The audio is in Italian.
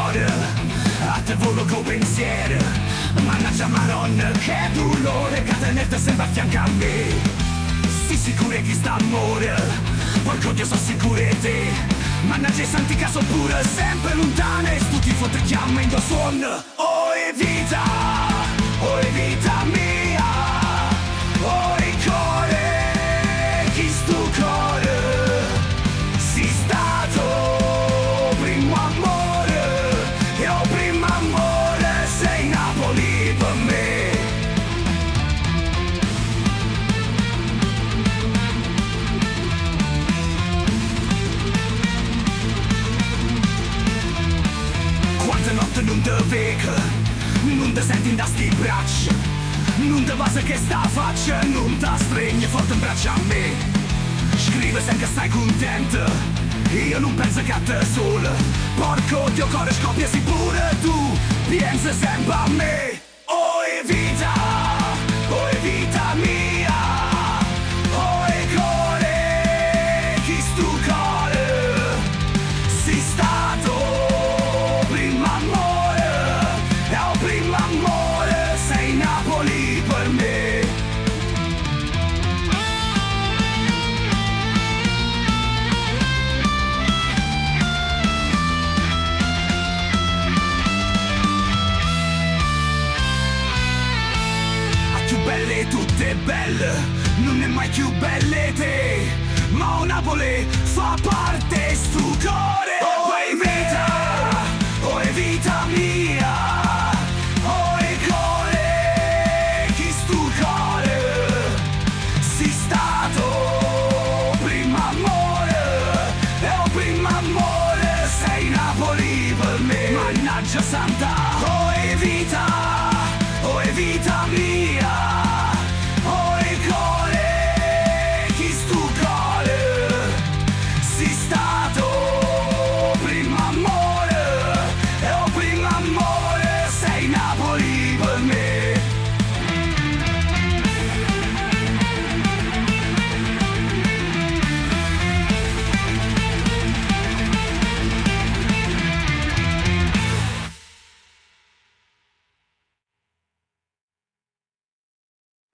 cuore, a te volo con pensiero. Mannaggia Madonna, che dolore, che tenerti sempre a fianco a me. Si sicuro che sta a morire, porco Dio so sicuro di te. Mannaggia i santi che sono pure sempre lontane, stu ti fotte chiama in do suono. Oh vita mia, oh cuore, chi stu cuore, si stato primo amore, e o primo amore sei Napoli per me. Quante notte non te vedo, non te senti in da sti braccia, non te basa che sta faccia, non te stringe forte in braccia a me. Scrive sempre che stai contento, io non penso che a te solo. Porco Dio cuore scoppiasi pure tu, pensa sempre a me. Oh vita mia, oh cuore, chi stu cuore, si stato primo amore, e o primo amore sei Napoli per me. Più belle tutte belle, non è mai più belle te, ma Napoli fa parte stu cuore. Oh vita mia, oh cuore, chi stu cuore, si stato primo amore, e o primo amore sei Napoli per me. Mannaggia santa,